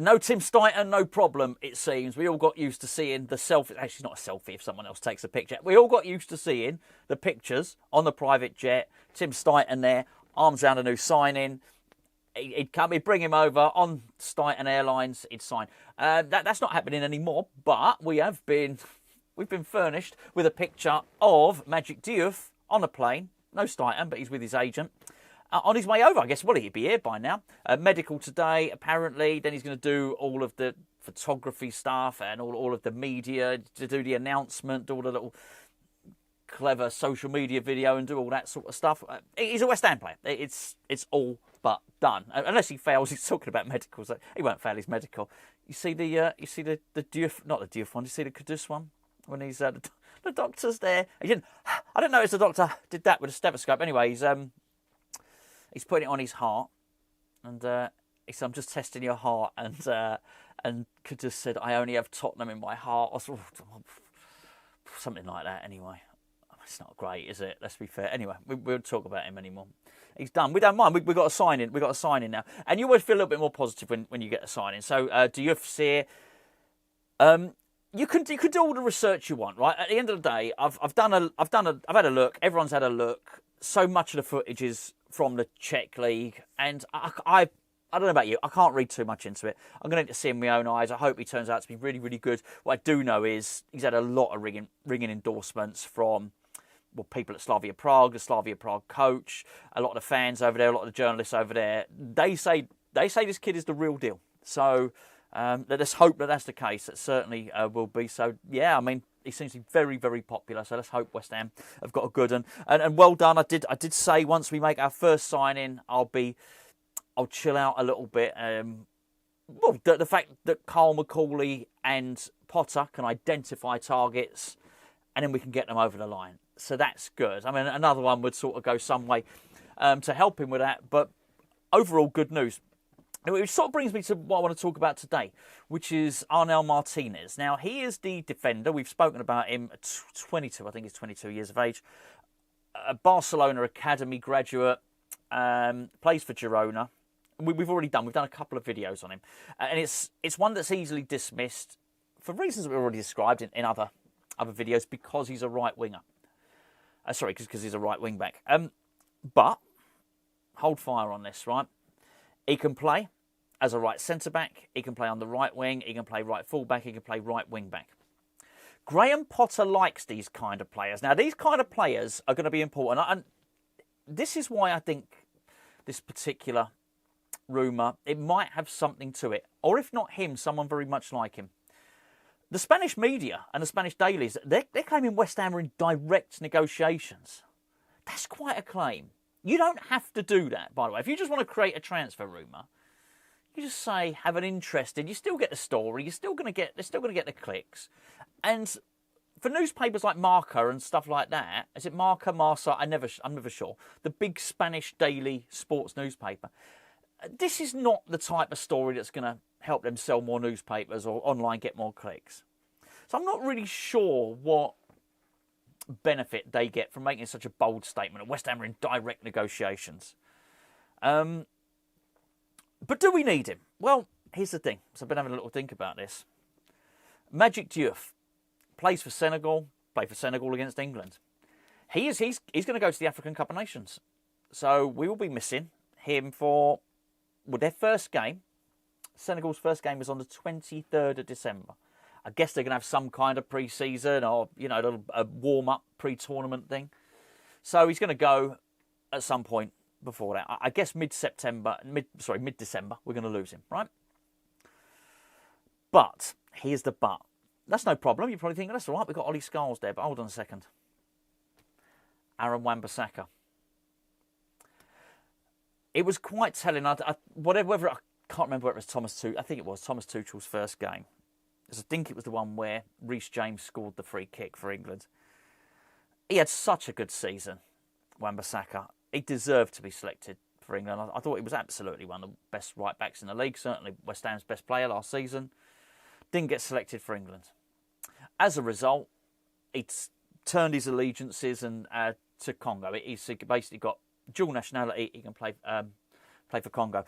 No Tim Steiner, no problem, it seems. We all got used to seeing the selfie. Actually, it's not a selfie if someone else takes a picture. We all got used to seeing the pictures on the private jet. Tim Steiner there, arms around a new signing. He'd bring him over on Steiner Airlines, he'd sign. That's not happening anymore, but we've been furnished with a picture of Mk2 Diouf on a plane. No Steiner, but he's with his agent. On his way over, I guess, well, he'd be here by now. Medical today, apparently. Then he's going to do all of the photography stuff and all of the media, to do the announcement, do all the little clever social media video and do all that sort of stuff. He's a West Ham player. It's all but done. Unless he fails, he's talking about medicals. He won't fail his medical. You see the Diouf, not the Diouf one. You see the Kudus one when he's the doctor's there. He didn't. I don't know if the doctor did that with a stethoscope. Anyway, he's putting it on his heart, and he said, "I'm just testing your heart." And Kudus said, "I only have Tottenham in my heart," or something like that. Anyway, it's not great, is it? Let's be fair. Anyway, we won't talk about him anymore. He's done. We don't mind. We've got a sign-in. We've got a sign-in now. And you always feel a little bit more positive when you get a sign-in. So, Diouf's here. You can do all the research you want, right? At the end of the day, I've had a look. Everyone's had a look. So much of the footage is from the Czech league, and I don't know about you. I can't read too much into it. I'm going to need to see him with my own eyes. I hope he turns out to be really, really good. What I do know is he's had a lot of ringing endorsements from people at Slavia Prague, the Slavia Prague coach, a lot of the fans over there, a lot of the journalists over there. They say this kid is the real deal. So let's hope that that's the case. It certainly will be. So yeah, I mean, he seems to be very, very popular. So let's hope West Ham have got a good one. And well done. I did say once we make our first sign-in, I'll chill out a little bit. Well, the fact that Carl McCauley and Potter can identify targets, and then we can get them over the line. So that's good. I mean, another one would sort of go some way to help him with that. But overall, good news. Which sort of brings me to what I want to talk about today, which is Arnell Martinez. Now, he is the defender. We've spoken about him at 22. I think he's 22 years of age. A Barcelona Academy graduate. Plays for Girona. We've done a couple of videos on him. And it's one that's easily dismissed for reasons we've already described in other videos, because he's a right winger. Because he's a right wing back. But hold fire on this, right? He can play as a right centre back. He can play on the right wing. He can play right full back. He can play right wing back. Graham Potter likes these kind of players. Now, these kind of players are going to be important, and this is why I think this particular rumour, it might have something to it, or if not him, someone very much like him. The Spanish media and the Spanish dailies, they're claiming West Ham are in direct negotiations. That's quite a claim. You don't have to do that, by the way. If you just want to create a transfer rumour, you just say, have an interest in, you still get the story, they're still going to get the clicks. And for newspapers like Marca and stuff like that, is it Marca, Marca? I'm never sure. The big Spanish daily sports newspaper. This is not the type of story that's going to help them sell more newspapers or online get more clicks. So I'm not really sure what benefit they get from making such a bold statement of West Ham are in direct negotiations. But do we need him? Well, here's the thing. So I've been having a little think about this. Mk2 Diouf plays for Senegal, played for Senegal against England. He's going to go to the African Cup of Nations. So we will be missing him for their first game. Senegal's first game is on the 23rd of December. I guess they're going to have some kind of pre-season or, a warm-up pre-tournament thing. So he's going to go at some point before that. I guess mid-December, we're going to lose him, right? But, here's the but. That's no problem. You're probably thinking, that's all right, we've got Ollie Scholes there. But hold on a second. Aaron Wan-Bissaka. It was quite telling. I can't remember whether it was Thomas Tuchel. I think it was Thomas Tuchel's first game. I think it was the one where Reece James scored the free kick for England. He had such a good season, Wan-Bissaka. He deserved to be selected for England. I thought he was absolutely one of the best right-backs in the league. Certainly West Ham's best player last season. Didn't get selected for England. As a result, he's turned his allegiances to Congo. He's basically got dual nationality. He can play for Congo.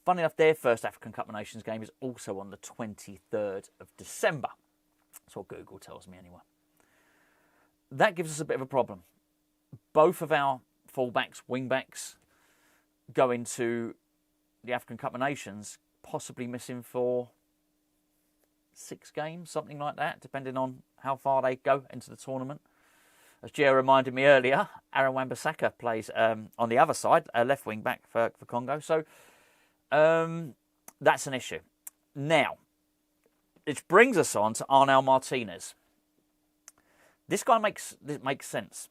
Funny enough, their first African Cup of Nations game is also on the 23rd of December. That's what Google tells me anyway. That gives us a bit of a problem. Both of our fullbacks, wingbacks, go into the African Cup of Nations, possibly missing for 6 games, something like that, depending on how far they go into the tournament. As Gio reminded me earlier, Aaron Wan-Bissaka plays on the other side, a left wing back for Congo. So that's an issue. Now, which brings us on to Arnell Martinez. This guy makes sense.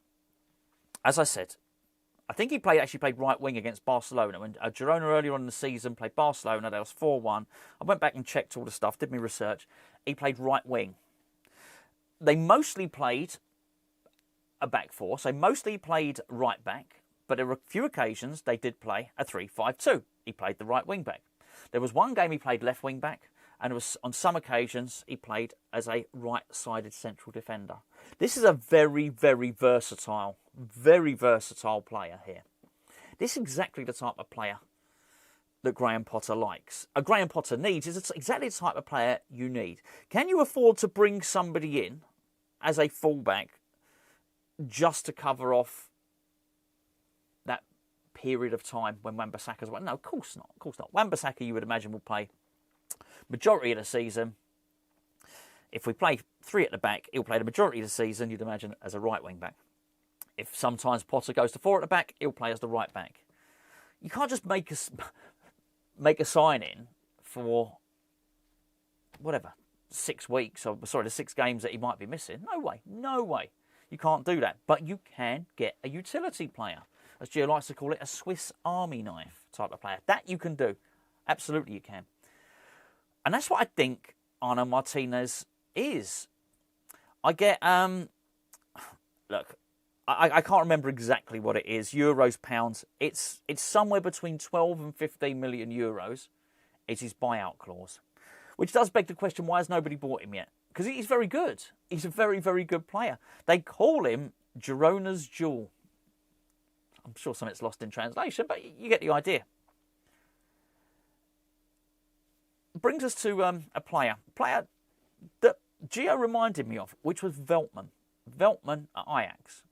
As I said, I think he actually played right wing against Barcelona. When Girona earlier on in the season played Barcelona, they was 4-1. I went back and checked all the stuff, did my research. He played right wing. They mostly played a back four, so mostly played right back, but there were a few occasions they did play a 3-5-2. He played the right wing back. There was one game he played left wing back, and it was on some occasions he played as a right-sided central defender. This is a very, very versatile player here. This is exactly the type of player that Graham Potter likes. Graham Potter needs is exactly the type of player you need. Can you afford to bring somebody in as a fullback just to cover off that period of time when Wan-Bissaka's away? No, of course not. Of course not. Wan-Bissaka, you would imagine, will play majority of the season. If we play 3 at the back, he'll play the majority of the season, you'd imagine, as a right wing back. If sometimes Potter goes to 4 at the back, he'll play as the right back. You can't just make a sign-in for, whatever, 6 weeks, or sorry, the 6 games that he might be missing. No way, no way. You can't do that. But you can get a utility player. As Gio likes to call it, a Swiss Army knife type of player. That you can do. Absolutely you can. And that's what I think Arnau Martinez is. I get, look, I can't remember exactly what it is. Euros, pounds. It's somewhere between 12 and 15 million euros. It's his buyout clause. Which does beg the question, why has nobody bought him yet? Because he's very good. He's a very, very good player. They call him Girona's jewel. I'm sure some of it's lost in translation, but you get the idea. Brings us to a player that Gio reminded me of, which was Veltman. Veltman at Ajax.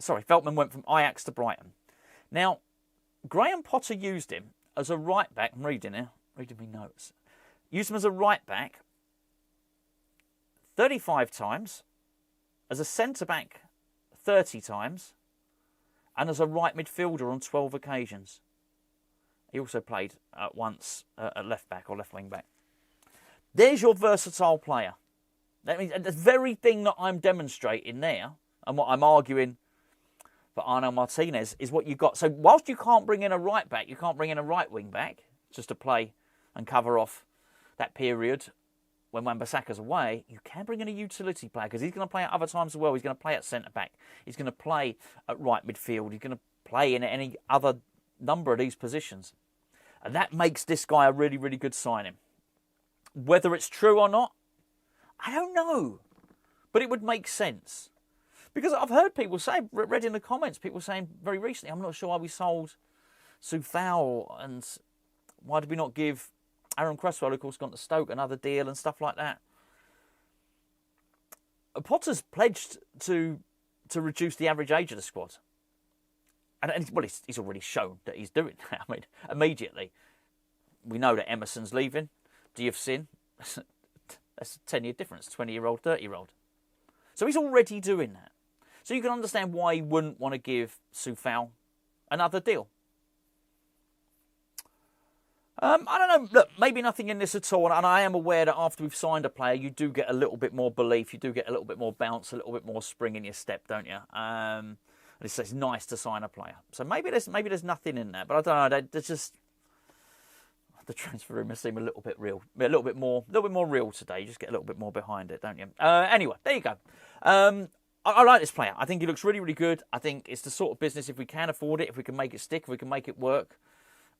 Sorry, Veltman went from Ajax to Brighton. Now, Graham Potter used him as a right back. I'm reading here, reading my notes. Used him as a right back 35 times, as a centre-back 30 times, and as a right midfielder on 12 occasions. He also played once at left-back or left-wing-back. There's your versatile player. That means the very thing that I'm demonstrating there, and what I'm arguing for Arnau Martinez, is what you've got. So whilst you can't bring in a right-back, you can't bring in a right-wing-back, just to play and cover off that period when Wan-Bissaka's away, you can bring in a utility player, because he's going to play at other times as well. He's going to play at centre-back. He's going to play at right midfield. He's going to play in any other number of these positions. And that makes this guy a really, really good signing. Whether it's true or not, I don't know. But it would make sense. Because I've heard people say, read in the comments, people saying very recently, I'm not sure why we sold Soufal, and why did we not give Aaron Cresswell, who of course gone to Stoke, another deal and stuff like that. Potter's pledged to reduce the average age of the squad. And well, he's already shown that he's doing that. I mean, immediately. We know that Emerson's leaving. Diouf's in. That's a 10-year difference, 20-year-old, 30-year-old. So he's already doing that. So you can understand why he wouldn't want to give Soufal another deal. I don't know. Look, maybe nothing in this at all. And I am aware that after we've signed a player, you do get a little bit more belief. You do get a little bit more bounce, a little bit more spring in your step, don't you? It's nice to sign a player. So maybe there's nothing in there. But I don't know. There's just the transfer rumours seem a little bit real, a little bit more real today. You just get a little bit more behind it, don't you? Anyway, there you go. I like this player. I think he looks really, really good. I think it's the sort of business, if we can afford it, if we can make it stick, if we can make it work.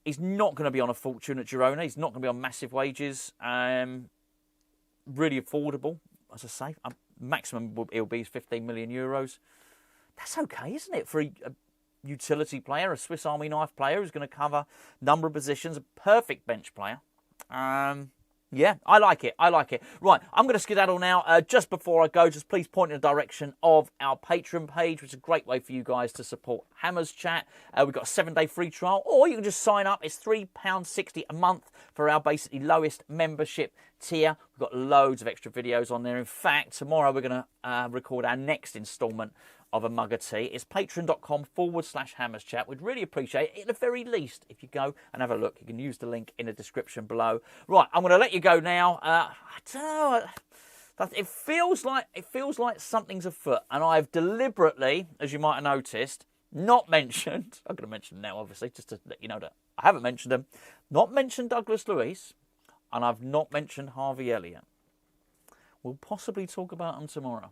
He's not going to be on a fortune at Girona. He's not going to be on massive wages. Really affordable, as I say. Maximum he'll be is 15 million euros. That's okay, isn't it? For utility player, a Swiss Army knife player who's going to cover a number of positions, a perfect bench player. Yeah, I like it. I like it. Right, I'm going to skedaddle now. Just before I go, just please point in the direction of our Patreon page, which is a great way for you guys to support Hammers Chat. We've got a 7-day free trial, or you can just sign up. It's £3.60 a month for our basically lowest membership tier. We've got loads of extra videos on there. In fact, tomorrow we're going to record our next instalment of a mug of tea. It's patreon.com/Hammers Chat. We'd really appreciate it, at the very least, if you go and have a look. You can use the link in the description below. Right, I'm going to let you go now. I don't know. It feels like something's afoot, and I've deliberately, as you might have noticed, not mentioned. I'm going to mention them now, obviously, just to let you know that I haven't mentioned them. Not mentioned Douglas Luiz, and I've not mentioned Harvey Elliott. We'll possibly talk about them tomorrow.